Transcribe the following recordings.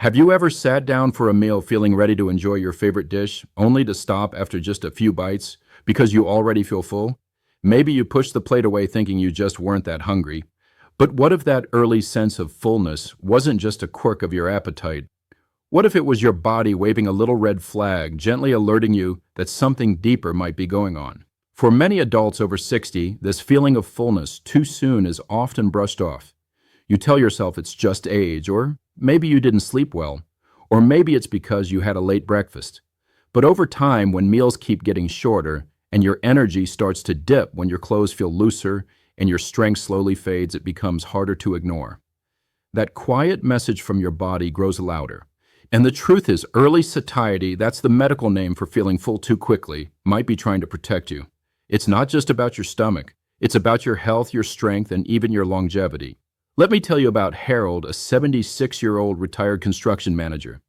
Have you ever sat down for a meal feeling ready to enjoy your favorite dish, only to stop after just a few bites because you already feel full? Maybe you pushed the plate away thinking you just weren't that hungry. But what if that early sense of fullness wasn't just a quirk of your appetite? What if it was your body waving a little red flag, gently alerting you that something deeper might be going on? For many adults over 60, this feeling of fullness too soon is often brushed off. You tell yourself it's just age, or maybe you didn't sleep well, or maybe it's because you had a late breakfast. But over time, when meals keep getting shorter and your energy starts to dip when your clothes feel looser and your strength slowly fades, it becomes harder to ignore. That quiet message from your body grows louder. And the truth is, early satiety, that's the medical name for feeling full too quickly, might be trying to protect you. It's not just about your stomach. It's about your health, your strength, and even your longevity. Let me tell you about Harold, a 76-year-old retired construction manager.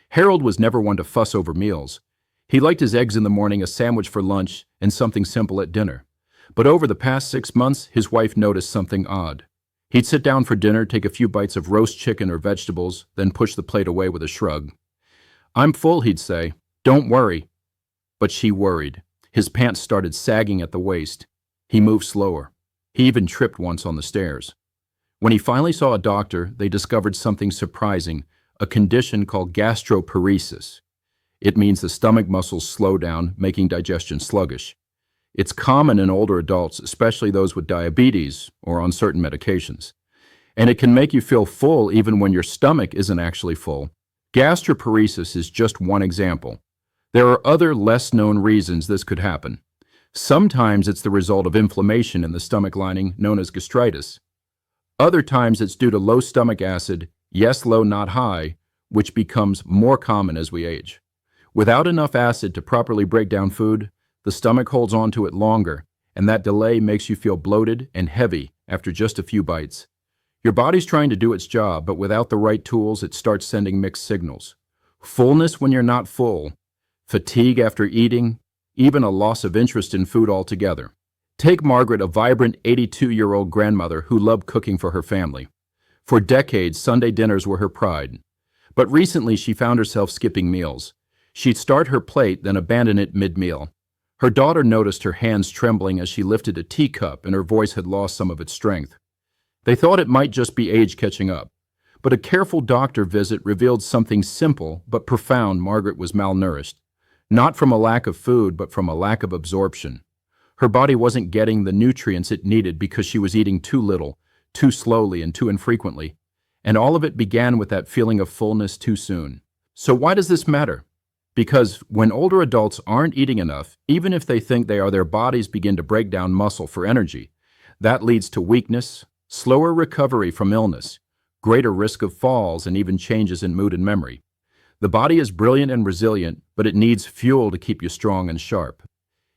Harold was never one to fuss over meals. He liked his eggs in the morning, a sandwich for lunch, and something simple at dinner. But over the past 6 months, his wife noticed something odd. He'd sit down for dinner, take a few bites of roast chicken or vegetables, then push the plate away with a shrug. "I'm full," he'd say. "Don't worry." But she worried. His pants started sagging at the waist. He moved slower. He even tripped once on the stairs. When he finally saw a doctor, they discovered something surprising, a condition called gastroparesis. It means the stomach muscles slow down, making digestion sluggish. It's common in older adults, especially those with diabetes or on certain medications. And it can make you feel full even when your stomach isn't actually full. Gastroparesis is just one example. There are other less-known reasons this could happen. Sometimes it's the result of inflammation in the stomach lining, known as gastritis. Other times it's due to low stomach acid, yes, low, not high, which becomes more common as we age. Without enough acid to properly break down food, the stomach holds on to it longer, and that delay makes you feel bloated and heavy after just a few bites. Your body's trying to do its job, but without the right tools, it starts sending mixed signals. Fullness when you're not full, fatigue after eating, even a loss of interest in food altogether. Take Margaret, a vibrant 82-year-old grandmother who loved cooking for her family. For decades, Sunday dinners were her pride. But recently, she found herself skipping meals. She'd start her plate, then abandon it mid-meal. Her daughter noticed her hands trembling as she lifted a teacup, and her voice had lost some of its strength. They thought it might just be age catching up. But a careful doctor visit revealed something simple but profound. Margaret was malnourished. Not from a lack of food, but from a lack of absorption. Her body wasn't getting the nutrients it needed because she was eating too little, too slowly, and too infrequently. And all of it began with that feeling of fullness too soon. So why does this matter? Because when older adults aren't eating enough, even if they think they are, their bodies begin to break down muscle for energy. That leads to weakness, slower recovery from illness, greater risk of falls, and even changes in mood and memory. The body is brilliant and resilient, but it needs fuel to keep you strong and sharp.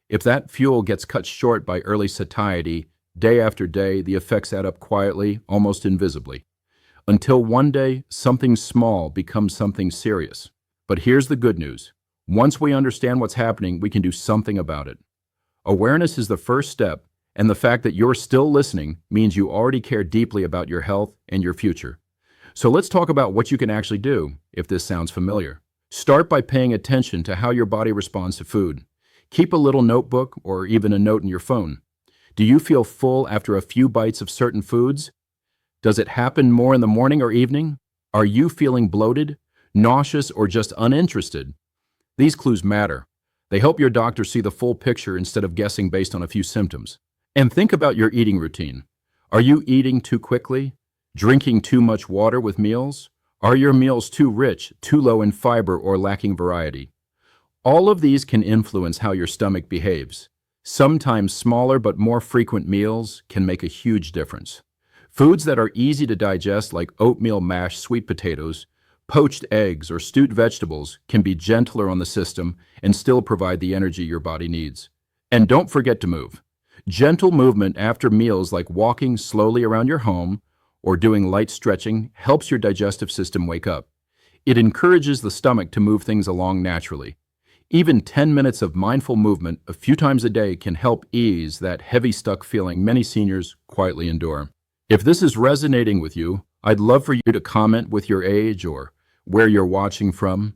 If that fuel gets cut short by early satiety, day after day, the effects add up quietly, almost invisibly. Until one day, something small becomes something serious. But here's the good news. Once we understand what's happening, we can do something about it. Awareness is the first step, and the fact that you're still listening means you already care deeply about your health and your future. So let's talk about what you can actually do, if this sounds familiar. Start by paying attention to how your body responds to food. Keep a little notebook or even a note in your phone. Do you feel full after a few bites of certain foods? Does it happen more in the morning or evening? Are you feeling bloated, nauseous, or just uninterested? These clues matter. They help your doctor see the full picture instead of guessing based on a few symptoms. And think about your eating routine. Are you eating too quickly? Drinking too much water with meals? Are your meals too rich, too low in fiber, or lacking variety? All of these can influence how your stomach behaves. Sometimes smaller but more frequent meals can make a huge difference. Foods that are easy to digest, like oatmeal mashed sweet potatoes, poached eggs, or stewed vegetables, can be gentler on the system and still provide the energy your body needs. And don't forget to move. Gentle movement after meals, like walking slowly around your home or doing light stretching, helps your digestive system wake up. It encourages the stomach to move things along naturally. Even 10 minutes of mindful movement a few times a day can help ease that heavy stuck feeling many seniors quietly endure. If this is resonating with you, I'd love for you to comment with your age or where you're watching from.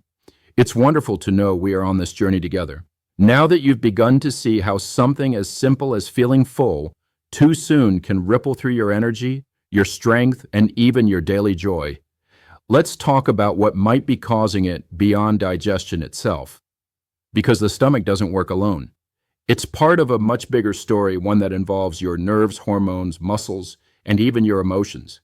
It's wonderful to know we are on this journey together. Now that you've begun to see how something as simple as feeling full too soon can ripple through your energy, your strength, and even your daily joy, let's talk about what might be causing it beyond digestion itself. Because the stomach doesn't work alone. It's part of a much bigger story, one that involves your nerves, hormones, muscles, and even your emotions.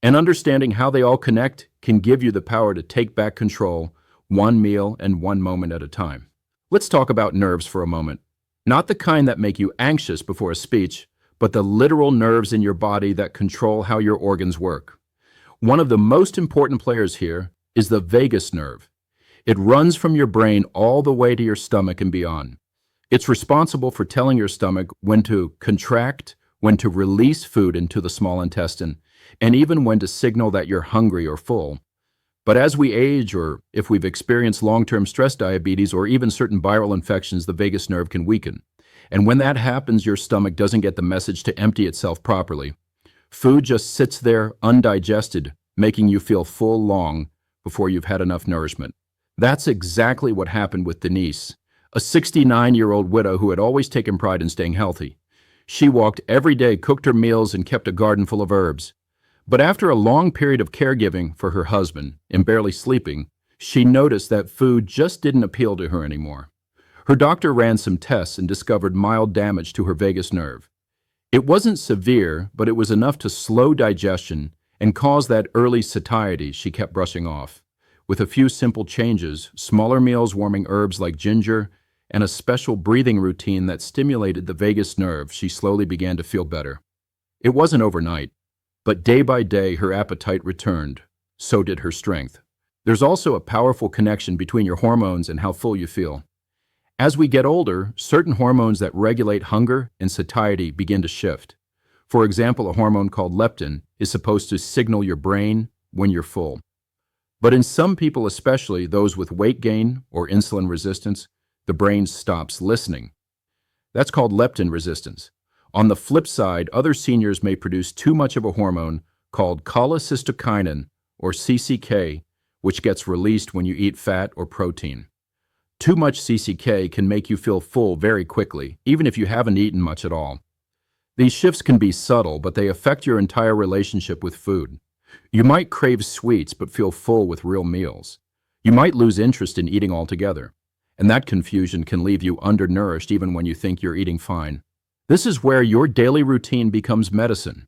And understanding how they all connect can give you the power to take back control, one meal and one moment at a time. Let's talk about nerves for a moment. Not the kind that make you anxious before a speech, but the literal nerves in your body that control how your organs work. One of the most important players here is the vagus nerve. It runs from your brain all the way to your stomach and beyond. It's responsible for telling your stomach when to contract, when to release food into the small intestine, and even when to signal that you're hungry or full. But as we age, or if we've experienced long-term stress diabetes or even certain viral infections, the vagus nerve can weaken. And when that happens, your stomach doesn't get the message to empty itself properly. Food just sits there undigested, making you feel full long before you've had enough nourishment. That's exactly what happened with Denise, a 69-year-old widow who had always taken pride in staying healthy. She walked every day, cooked her meals, and kept a garden full of herbs. But after a long period of caregiving for her husband and barely sleeping, she noticed that food just didn't appeal to her anymore. Her doctor ran some tests and discovered mild damage to her vagus nerve. It wasn't severe, but it was enough to slow digestion and cause that early satiety she kept brushing off. With a few simple changes, smaller meals, warming herbs like ginger, and a special breathing routine that stimulated the vagus nerve, she slowly began to feel better. It wasn't overnight, but day by day her appetite returned. So did her strength. There's also a powerful connection between your hormones and how full you feel. As we get older, certain hormones that regulate hunger and satiety begin to shift. For example, a hormone called leptin is supposed to signal your brain when you're full. But in some people, especially those with weight gain or insulin resistance, the brain stops listening. That's called leptin resistance. On the flip side, other seniors may produce too much of a hormone called cholecystokinin, or CCK, which gets released when you eat fat or protein. Too much CCK can make you feel full very quickly, even if you haven't eaten much at all. These shifts can be subtle, but they affect your entire relationship with food. You might crave sweets but feel full with real meals. You might lose interest in eating altogether. And that confusion can leave you undernourished even when you think you're eating fine. This is where your daily routine becomes medicine.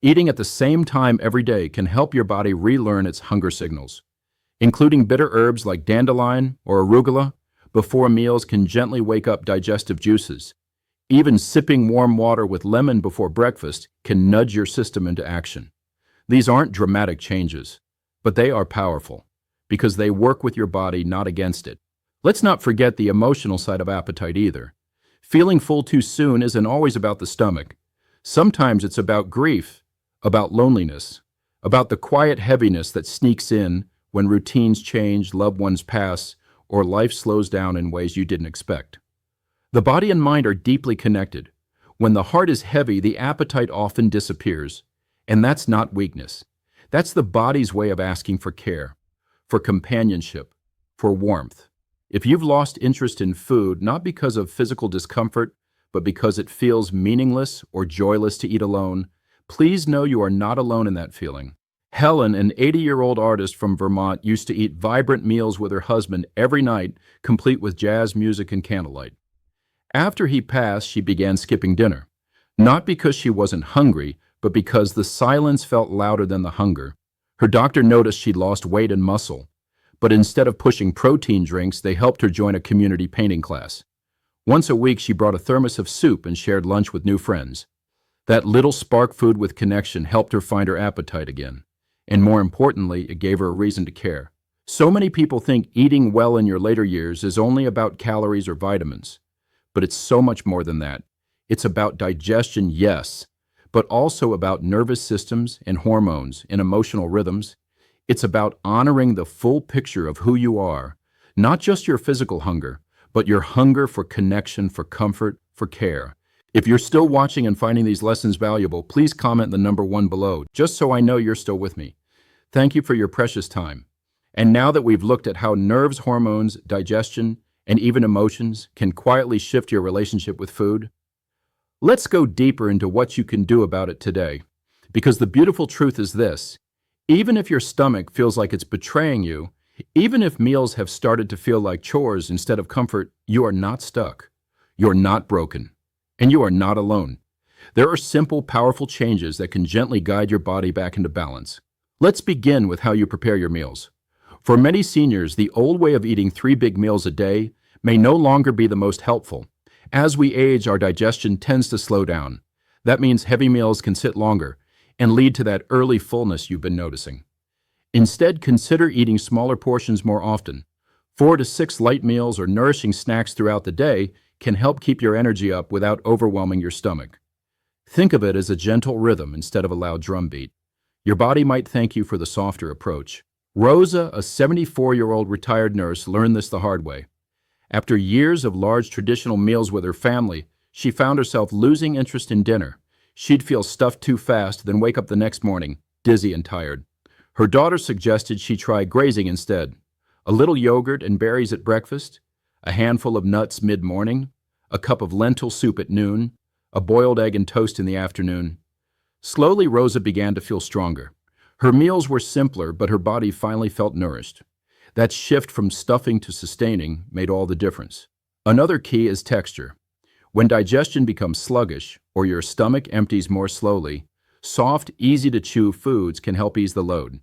Eating at the same time every day can help your body relearn its hunger signals. Including bitter herbs like dandelion or arugula before meals can gently wake up digestive juices. Even sipping warm water with lemon before breakfast can nudge your system into action. These aren't dramatic changes, but they are powerful because they work with your body, not against it. Let's not forget the emotional side of appetite either. Feeling full too soon isn't always about the stomach. Sometimes it's about grief, about loneliness, about the quiet heaviness that sneaks in when routines change, loved ones pass, or life slows down in ways you didn't expect. The body and mind are deeply connected. When the heart is heavy, the appetite often disappears. And that's not weakness. That's the body's way of asking for care, for companionship, for warmth. If you've lost interest in food, not because of physical discomfort, but because it feels meaningless or joyless to eat alone, please know you are not alone in that feeling. Helen, an 80-year-old artist from Vermont, used to eat vibrant meals with her husband every night, complete with jazz music and candlelight. After he passed, she began skipping dinner, not because she wasn't hungry, but because the silence felt louder than the hunger. Her doctor noticed she'd lost weight and muscle. But instead of pushing protein drinks, they helped her join a community painting class. Once a week, she brought a thermos of soup and shared lunch with new friends. That little spark food with connection helped her find her appetite again. And more importantly, it gave her a reason to care. So many people think eating well in your later years is only about calories or vitamins. But it's so much more than that. It's about digestion, yes, but also about nervous systems and hormones and emotional rhythms. It's about honoring the full picture of who you are, not just your physical hunger, but your hunger for connection, for comfort, for care. If you're still watching and finding these lessons valuable, please comment the number 1 below, just so I know you're still with me. Thank you for your precious time. And now that we've looked at how nerves, hormones, digestion, and even emotions can quietly shift your relationship with food, let's go deeper into what you can do about it today. Because the beautiful truth is this: even if your stomach feels like it's betraying you, even if meals have started to feel like chores instead of comfort, you are not stuck. You're not broken. And you are not alone. There are simple, powerful changes that can gently guide your body back into balance. Let's begin with how you prepare your meals. For many seniors, the old way of eating 3 big meals a day may no longer be the most helpful. As we age, our digestion tends to slow down. That means heavy meals can sit longer and lead to that early fullness you've been noticing. Instead, consider eating smaller portions more often. 4 to 6 light meals or nourishing snacks throughout the day can help keep your energy up without overwhelming your stomach. Think of it as a gentle rhythm instead of a loud drumbeat. Your body might thank you for the softer approach. Rosa, a 74-year-old retired nurse, learned this the hard way. After years of large traditional meals with her family, she found herself losing interest in dinner. She'd feel stuffed too fast, then wake up the next morning, dizzy and tired. Her daughter suggested she try grazing instead. A little yogurt and berries at breakfast, a handful of nuts mid-morning, a cup of lentil soup at noon, a boiled egg and toast in the afternoon. Slowly, Rosa began to feel stronger. Her meals were simpler, but her body finally felt nourished. That shift from stuffing to sustaining made all the difference. Another key is texture. When digestion becomes sluggish, or your stomach empties more slowly, soft, easy-to-chew foods can help ease the load.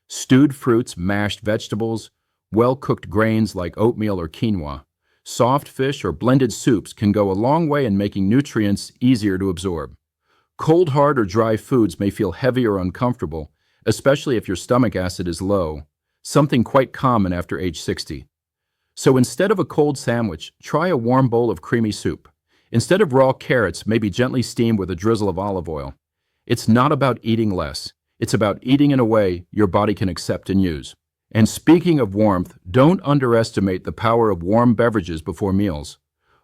Stewed fruits, mashed vegetables, well-cooked grains like oatmeal or quinoa, soft fish or blended soups can go a long way in making nutrients easier to absorb. Cold, hard, or dry foods may feel heavy or uncomfortable, especially if your stomach acid is low, something quite common after age 60. So instead of a cold sandwich, try a warm bowl of creamy soup. Instead of raw carrots, maybe gently steamed with a drizzle of olive oil. It's not about eating less. It's about eating in a way your body can accept and use. And speaking of warmth, don't underestimate the power of warm beverages before meals.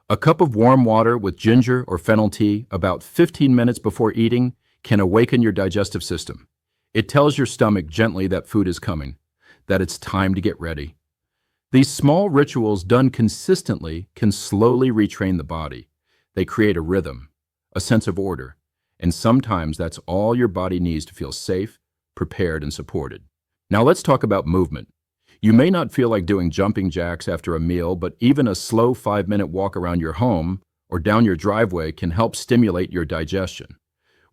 A cup of warm water with ginger or fennel tea about 15 minutes before eating can awaken your digestive system. It tells your stomach gently that food is coming, that it's time to get ready. These small rituals done consistently can slowly retrain the body. They create a rhythm, a sense of order, and sometimes that's all your body needs to feel safe, prepared, and supported. Now let's talk about movement. You may not feel like doing jumping jacks after a meal, but even a slow 5-minute walk around your home or down your driveway can help stimulate your digestion.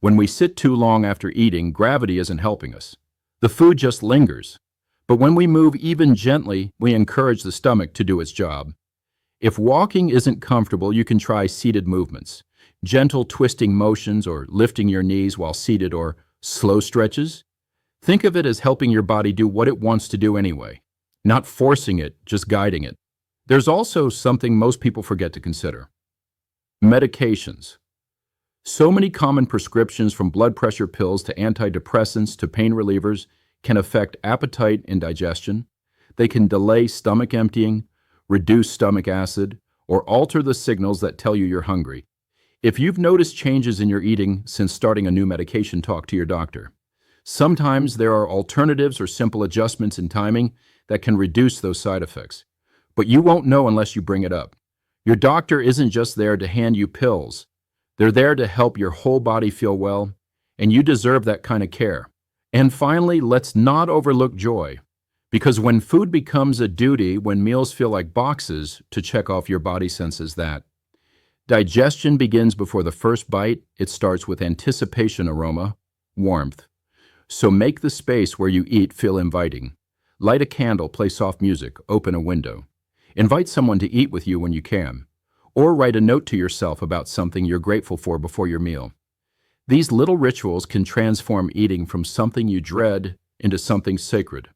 When we sit too long after eating, gravity isn't helping us. The food just lingers. But when we move even gently, we encourage the stomach to do its job. If walking isn't comfortable, you can try seated movements, gentle twisting motions or lifting your knees while seated, or slow stretches. Think of it as helping your body do what it wants to do anyway, not forcing it, just guiding it. There's also something most people forget to consider: medications. So many common prescriptions, from blood pressure pills to antidepressants to pain relievers, can affect appetite and digestion. They can delay stomach emptying, reduce stomach acid, or alter the signals that tell you you're hungry. If you've noticed changes in your eating since starting a new medication, talk to your doctor. Sometimes there are alternatives or simple adjustments in timing that can reduce those side effects. But you won't know unless you bring it up. Your doctor isn't just there to hand you pills. They're there to help your whole body feel well, and you deserve that kind of care. And finally, let's not overlook joy. Because when food becomes a duty, when meals feel like boxes to check off, your body senses that. Digestion begins before the first bite. It starts with anticipation, aroma, warmth. So make the space where you eat feel inviting. Light a candle, play soft music, open a window. Invite someone to eat with you when you can. Or write a note to yourself about something you're grateful for before your meal. These little rituals can transform eating from something you dread into something sacred,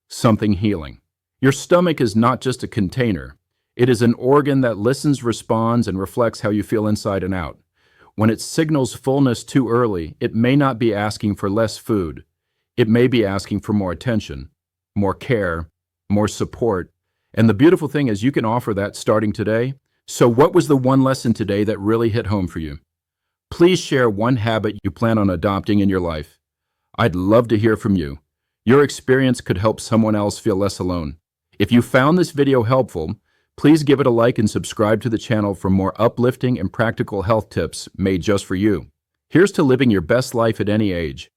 something healing. Your stomach is not just a container. It is an organ that listens, responds, and reflects how you feel inside and out. When it signals fullness too early, it may not be asking for less food. It may be asking for more attention, more care, more support. And the beautiful thing is you can offer that starting today. So what was the one lesson today that really hit home for you? Please share one habit you plan on adopting in your life. I'd love to hear from you. Your experience could help someone else feel less alone. If you found this video helpful, please give it a like and subscribe to the channel for more uplifting and practical health tips made just for you. Here's to living your best life at any age.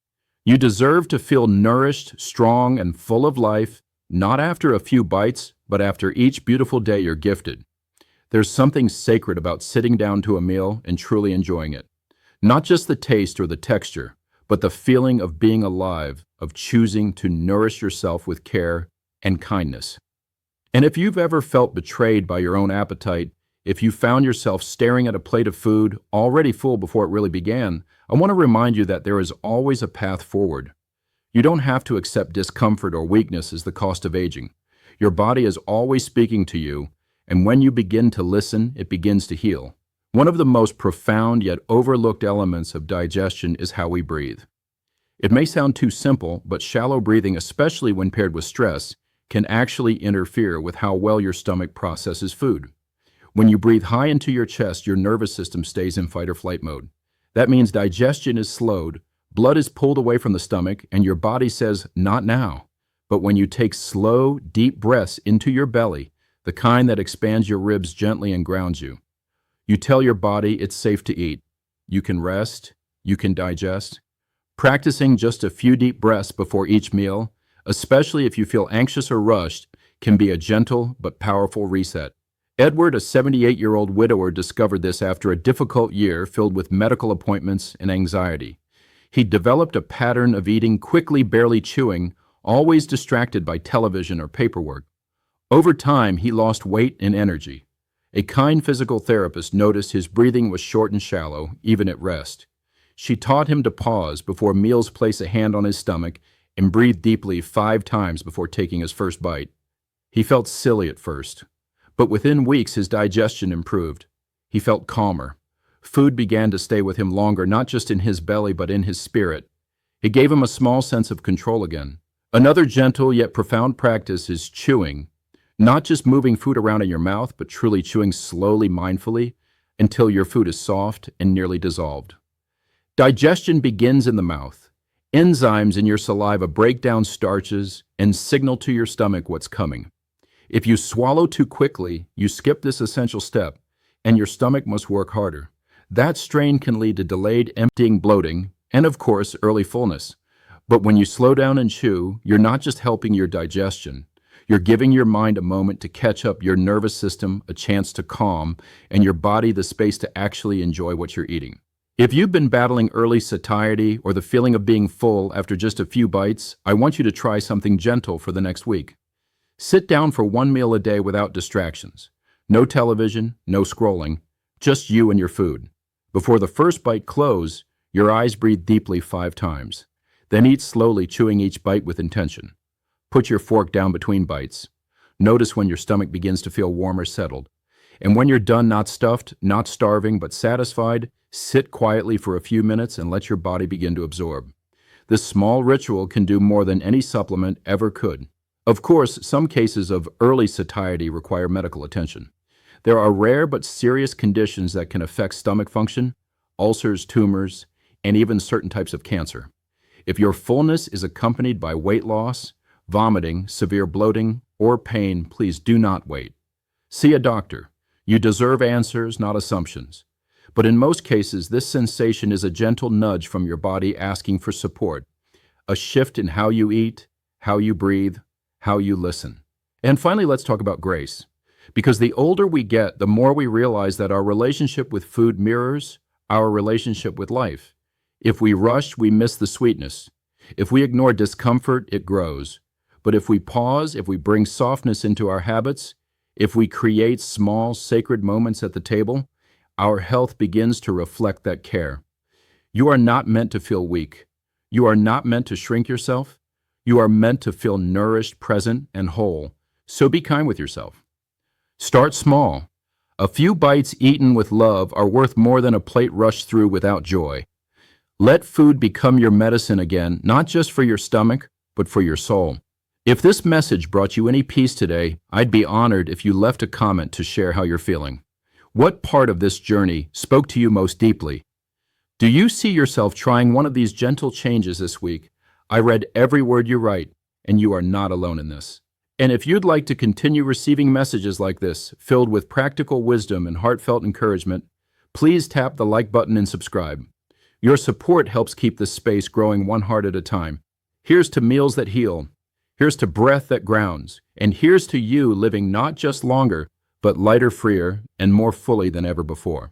You deserve to feel nourished, strong, and full of life, not after a few bites, but after each beautiful day you're gifted. There's something sacred about sitting down to a meal and truly enjoying it. Not just the taste or the texture, but the feeling of being alive, of choosing to nourish yourself with care and kindness. And if you've ever felt betrayed by your own appetite, if you found yourself staring at a plate of food already full before it really began, I want to remind you that there is always a path forward. You don't have to accept discomfort or weakness as the cost of aging. Your body is always speaking to you, and when you begin to listen, it begins to heal. One of the most profound yet overlooked elements of digestion is how we breathe. It may sound too simple, but shallow breathing, especially when paired with stress, can actually interfere with how well your stomach processes food. When you breathe high into your chest, your nervous system stays in fight or flight mode. That means digestion is slowed, blood is pulled away from the stomach, and your body says, "Not now." But when you take slow, deep breaths into your belly, the kind that expands your ribs gently and grounds you, you tell your body it's safe to eat. You can rest, you can digest. Practicing just a few deep breaths before each meal, especially if you feel anxious or rushed, can be a gentle but powerful reset. Edward, a 78-year-old widower, discovered this after a difficult year filled with medical appointments and anxiety. He developed a pattern of eating quickly, barely chewing, always distracted by television or paperwork. Over time, he lost weight and energy. A kind physical therapist noticed his breathing was short and shallow, even at rest. She taught him to pause before meals, place a hand on his stomach, and breathe deeply 5 times before taking his first bite. He felt silly at first, but within weeks his digestion improved. He felt calmer. Food began to stay with him longer, not just in his belly, but in his spirit. It gave him a small sense of control again. Another gentle yet profound practice is chewing. Not just moving food around in your mouth, but truly chewing slowly, mindfully, until your food is soft and nearly dissolved. Digestion begins in the mouth. Enzymes in your saliva break down starches and signal to your stomach what's coming. If you swallow too quickly, you skip this essential step, and your stomach must work harder. That strain can lead to delayed emptying, bloating, and of course, early fullness. But when you slow down and chew, you're not just helping your digestion. You're giving your mind a moment to catch up, your nervous system a chance to calm, and your body the space to actually enjoy what you're eating. If you've been battling early satiety or the feeling of being full after just a few bites, I want you to try something gentle for the next week. Sit down for 1 meal a day without distractions. No television, no scrolling, just you and your food. Before the first bite close, your eyes breathe deeply 5 times. Then eat slowly, chewing each bite with intention. Put your fork down between bites. Notice when your stomach begins to feel warm or settled. And when you're done, not stuffed, not starving, but satisfied, sit quietly for a few minutes and let your body begin to absorb. This small ritual can do more than any supplement ever could. Of course, some cases of early satiety require medical attention. There are rare but serious conditions that can affect stomach function, ulcers, tumors, and even certain types of cancer. If your fullness is accompanied by weight loss, vomiting, severe bloating, or pain, please do not wait. See a doctor. You deserve answers, not assumptions. But in most cases, this sensation is a gentle nudge from your body asking for support, a shift in how you eat, how you breathe, how you listen. And finally, let's talk about grace. Because the older we get, the more we realize that our relationship with food mirrors our relationship with life. If we rush, we miss the sweetness. If we ignore discomfort, it grows. But if we pause, if we bring softness into our habits, if we create small, sacred moments at the table, our health begins to reflect that care. You are not meant to feel weak. You are not meant to shrink yourself. You are meant to feel nourished, present, and whole. So be kind with yourself. Start small. A few bites eaten with love are worth more than a plate rushed through without joy. Let food become your medicine again, not just for your stomach, but for your soul. If this message brought you any peace today, I'd be honored if you left a comment to share how you're feeling. What part of this journey spoke to you most deeply? Do you see yourself trying one of these gentle changes this week? I read every word you write, and you are not alone in this. And if you'd like to continue receiving messages like this, filled with practical wisdom and heartfelt encouragement, please tap the like button and subscribe. Your support helps keep this space growing one heart at a time. Here's to meals that heal. Here's to breath that grounds. And here's to you living not just longer, but lighter, freer, and more fully than ever before.